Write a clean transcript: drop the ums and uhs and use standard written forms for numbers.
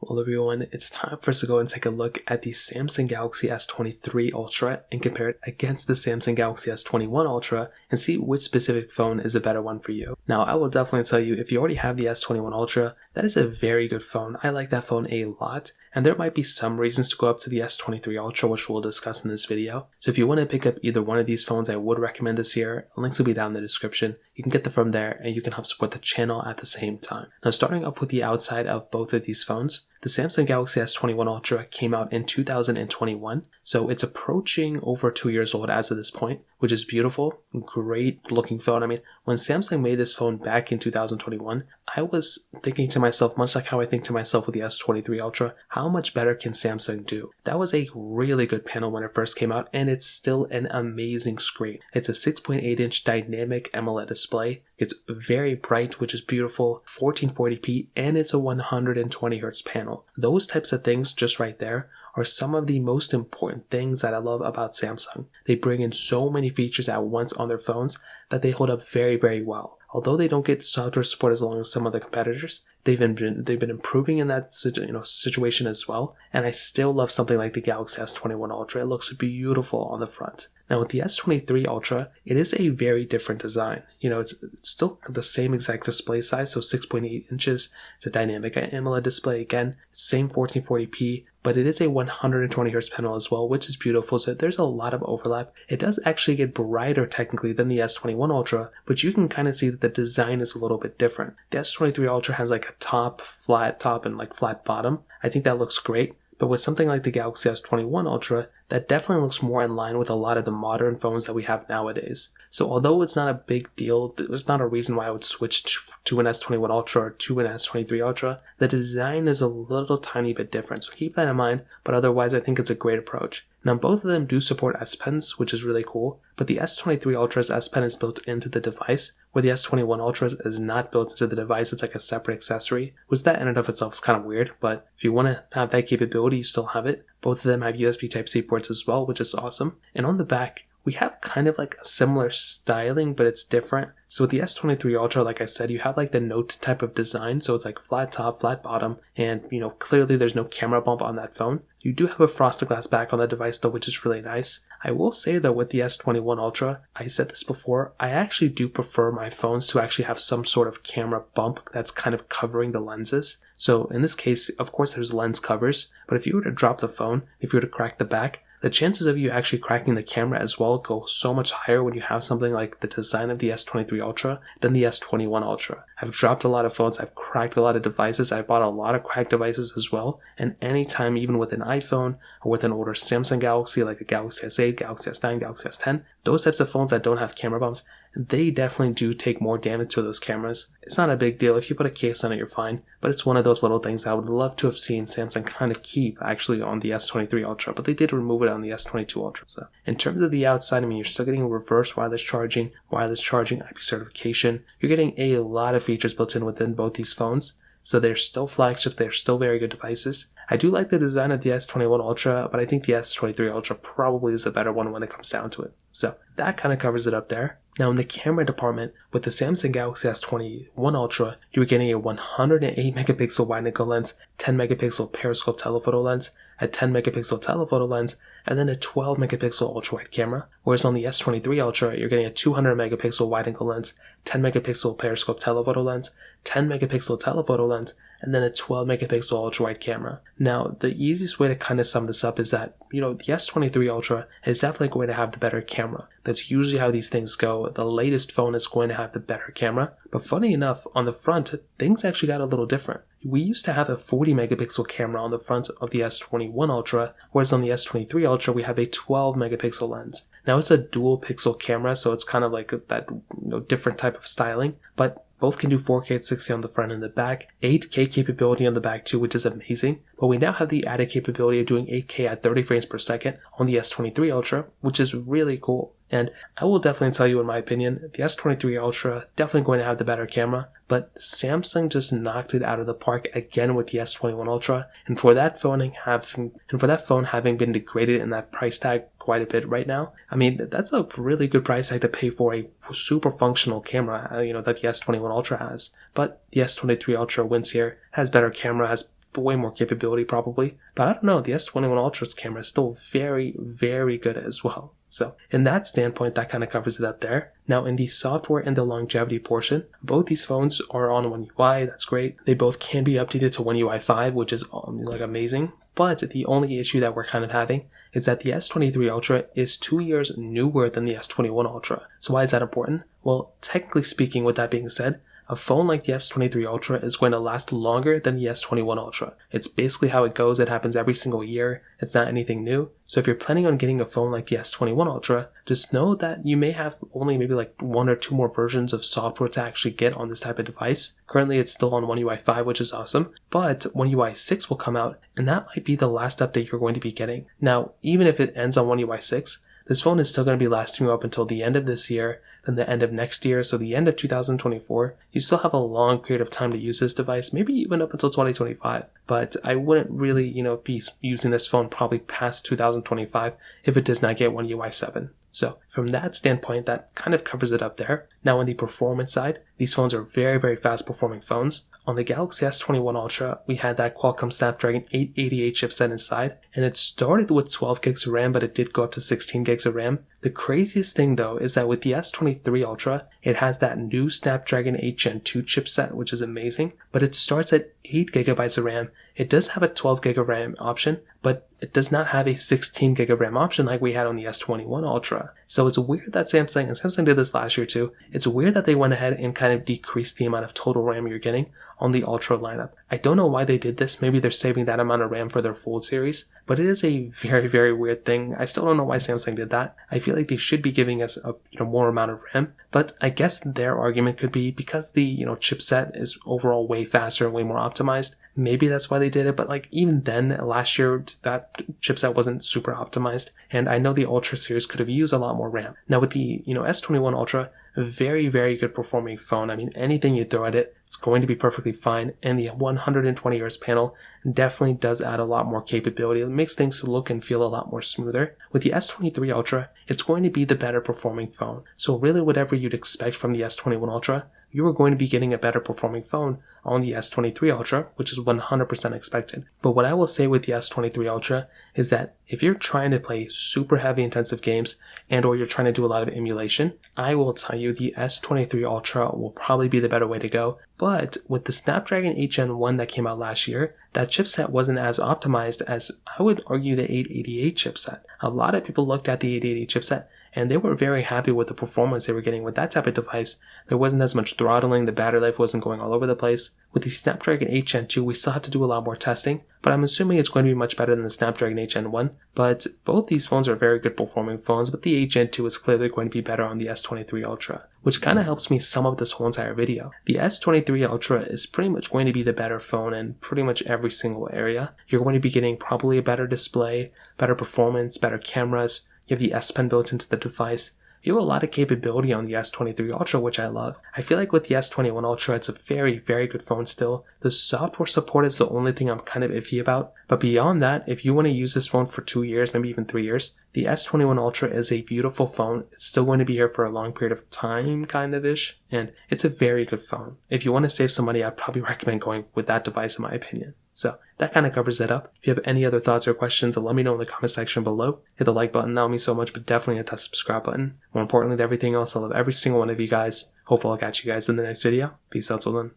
Well everyone, it's time for us to go and take a look at the Samsung Galaxy S23 Ultra and compare it against the Samsung Galaxy S21 Ultra and see which specific phone is a better one for you. Now I will definitely tell you, if you already have the S21 Ultra, that is a very good phone. I like that phone a lot, and there might be some reasons to go up to the S23 Ultra, which we'll discuss in this video. So if you want to pick up either one of these phones, I would recommend this year. Links will be down in the description. You can get them from there and you can help support the channel at the same time. Now starting off with the outside of both of these phones, the Samsung Galaxy S21 Ultra came out in 2021, so it's approaching over 2 years old as of this point, which is beautiful, great looking phone. I mean, when Samsung made this phone back in 2021, I was thinking to myself, much like how I think to myself with the S23 Ultra, how much better can Samsung do? That was a really good panel when it first came out, and it's still an amazing screen. It's a 6.8-inch dynamic AMOLED display. It's very bright, which is beautiful, 1440p, and it's a 120Hz panel. Those types of things just right there are some of the most important things that I love about Samsung. They bring in so many features at once on their phones that they hold up very, very well. Although they don't get software support as long as some other competitors, they've been improving in that situation as well. And I still love something like the Galaxy S21 Ultra. It looks beautiful on the front. Now with the S23 Ultra, it is a very different design. It's still the same exact display size, so 6.8 inches. It's a dynamic AMOLED display again, same 1440p, but it is a 120Hz panel as well, which is beautiful, so there's a lot of overlap. It does actually get brighter technically than the S21 Ultra, but you can kind of see that the design is a little bit different. The S23 Ultra has like a flat top and like flat bottom. I think that looks great. But with something like the Galaxy S21 Ultra, that definitely looks more in line with a lot of the modern phones that we have nowadays. So although it's not a big deal, there's not a reason why I would switch to an S21 Ultra or to an S23 Ultra. The design is a little tiny bit different, so keep that in mind, but otherwise I think it's a great approach. Now both of them do support S Pens, which is really cool, but the S23 Ultra's S Pen is built into the device, where the S21 Ultra's is not built into the device. It's like a separate accessory, which that in and of itself is kind of weird, but if you want to have that capability, you still have it. Both of them have USB Type-C ports as well, which is awesome. And on the back, we have kind of like a similar styling, but it's different. So with the S23 Ultra, like I said, you have like the Note type of design. So it's like flat top, flat bottom, and clearly there's no camera bump on that phone. You do have a frosted glass back on the device though, which is really nice. I will say though, with the S21 Ultra, I said this before, I actually do prefer my phones to actually have some sort of camera bump that's kind of covering the lenses. So in this case, of course there's lens covers, but if you were to drop the phone, if you were to crack the back, the chances of you actually cracking the camera as well go so much higher when you have something like the design of the S23 Ultra than the S21 Ultra. I've dropped a lot of phones, I've cracked a lot of devices, I bought a lot of cracked devices as well, and anytime, even with an iPhone or with an older Samsung Galaxy like a Galaxy S8, Galaxy S9, Galaxy S10, those types of phones that don't have camera bumps, they definitely do take more damage to those cameras. It's not a big deal. If you put a case on it, you're fine. But it's one of those little things that I would love to have seen Samsung kind of keep actually on the S23 Ultra, but they did remove it on the S22 Ultra. So in terms of the outside, I mean, you're still getting reverse wireless charging, IP certification. You're getting a lot of features built in within both these phones. So they're still flagships, they're still very good devices. I do like the design of the S21 Ultra, but I think the S23 Ultra probably is a better one when it comes down to it. So that kind of covers it up there. Now in the camera department, with the Samsung Galaxy S21 Ultra, you were getting a 108 megapixel wide-angle lens, 10 megapixel periscope telephoto lens, a 10 megapixel telephoto lens, and then a 12 megapixel ultra-wide camera. Whereas on the S23 Ultra, you're getting a 200 megapixel wide-angle lens, 10 megapixel periscope telephoto lens, 10 megapixel telephoto lens, and then a 12 megapixel ultra-wide camera. Now, the easiest way to kind of sum this up is that, the S23 Ultra is definitely going to have the better camera. That's usually how these things go. The latest phone is going to have the better camera. But funny enough, on the front, things actually got a little different. We used to have a 40 megapixel camera on the front of the S21 Ultra, whereas on the S23 Ultra, we have a 12 megapixel lens. Now, it's a dual pixel camera, so it's kind of like that different type of styling, but both can do 4K at 60 on the front and the back, 8K capability on the back too, which is amazing. But we now have the added capability of doing 8K at 30 frames per second on the S23 Ultra, which is really cool. And I will definitely tell you, in my opinion, the S23 Ultra definitely going to have the better camera, but Samsung just knocked it out of the park again with the S21 Ultra. And for that phone having been degraded in that price tag quite a bit right now, I mean, that's a really good price tag to pay for a super functional camera, that the S21 Ultra has. But the S23 Ultra wins here, has better camera, has way more capability probably. But I don't know, the S21 Ultra's camera is still very, very good as well. So in that standpoint, that kind of covers it up there. Now in the software and the longevity portion, both these phones are on One UI. That's great. They both can be updated to One UI 5, which is like amazing. But the only issue that we're kind of having is that the S23 Ultra is 2 years newer than the S21 Ultra. So why is that important? Well, technically speaking, with that being said, a phone like the S23 Ultra is going to last longer than the S21 Ultra. It's basically how it goes. It happens every single year. It's not anything new. So if you're planning on getting a phone like the S21 Ultra, just know that you may have only maybe like 1 or 2 more versions of software to actually get on this type of device. Currently, it's still on One UI 5, which is awesome, but One UI 6 will come out, and that might be the last update you're going to be getting. Now, even if it ends on One UI 6, this phone is still going to be lasting you up until the end of this year, then the end of next year, so the end of 2024. You still have a long period of time to use this device, maybe even up until 2025. But I wouldn't really, be using this phone probably past 2025 if it does not get One UI 7. So from that standpoint, that kind of covers it up there. Now on the performance side, these phones are very, very fast performing phones. On the Galaxy S21 Ultra, we had that Qualcomm Snapdragon 888 chipset inside, and it started with 12 gigs of RAM, but it did go up to 16 gigs of RAM. The craziest thing though is that with the S23 Ultra, it has that new Snapdragon 8 Gen 2 chipset, which is amazing, but it starts at 8 gigabytes of RAM. It does have a 12 gig of RAM option, but it does not have a 16 gig of RAM option like we had on the S21 Ultra. So it's weird that Samsung did this last year too. It's weird that they went ahead and kind of decreased the amount of total RAM you're getting on the Ultra lineup. I don't know why they did this. Maybe they're saving that amount of RAM for their Fold series, but it is a very, very weird thing. I still don't know why Samsung did that. I feel like they should be giving us a more amount of RAM, but I guess their argument could be because the chipset is overall way faster and way more optimized. Maybe that's why they did it, but like even then, last year, that chipset wasn't super optimized, and I know the Ultra series could have used a lot more RAM. Now with the S21 Ultra, a very, very good performing phone. I mean, anything you throw at it, it's going to be perfectly fine, and the 120 Hz panel definitely does add a lot more capability. It makes things look and feel a lot more smoother. With the S23 Ultra, it's going to be the better performing phone. So really whatever you'd expect from the S21 Ultra, you are going to be getting a better performing phone on the S23 Ultra, which is 100% expected. But what I will say with the S23 Ultra is that if you're trying to play super heavy intensive games and or you're trying to do a lot of emulation, I will tell you the S23 Ultra will probably be the better way to go. But with the Snapdragon 8 Gen 1 that came out last year, that chipset wasn't as optimized as I would argue the 888 chipset. A lot of people looked at the 888 chipset and they were very happy with the performance they were getting with that type of device. There wasn't as much throttling, the battery life wasn't going all over the place. With the Snapdragon 8 Gen 2, we still have to do a lot more testing, but I'm assuming it's going to be much better than the Snapdragon 8 Gen 1. But both these phones are very good performing phones, but the 8 Gen 2 is clearly going to be better on the S23 Ultra, which kind of helps me sum up this whole entire video. The S23 Ultra is pretty much going to be the better phone in pretty much every single area. You're going to be getting probably a better display, better performance, better cameras. You have the S Pen built into the device. You have a lot of capability on the S23 Ultra, which I love. I feel like with the S21 Ultra, it's a very, very good phone still. The software support is the only thing I'm kind of iffy about. But beyond that, if you want to use this phone for 2 years, maybe even 3 years, the S21 Ultra is a beautiful phone. It's still going to be here for a long period of time, kind of-ish. And it's a very good phone. If you want to save some money, I'd probably recommend going with that device in my opinion. So that kind of covers that up. If you have any other thoughts or questions, let me know in the comment section below. Hit the like button, that would mean so much, but definitely hit that subscribe button. More importantly than everything else, I love every single one of you guys. Hopefully I'll catch you guys in the next video. Peace out till then.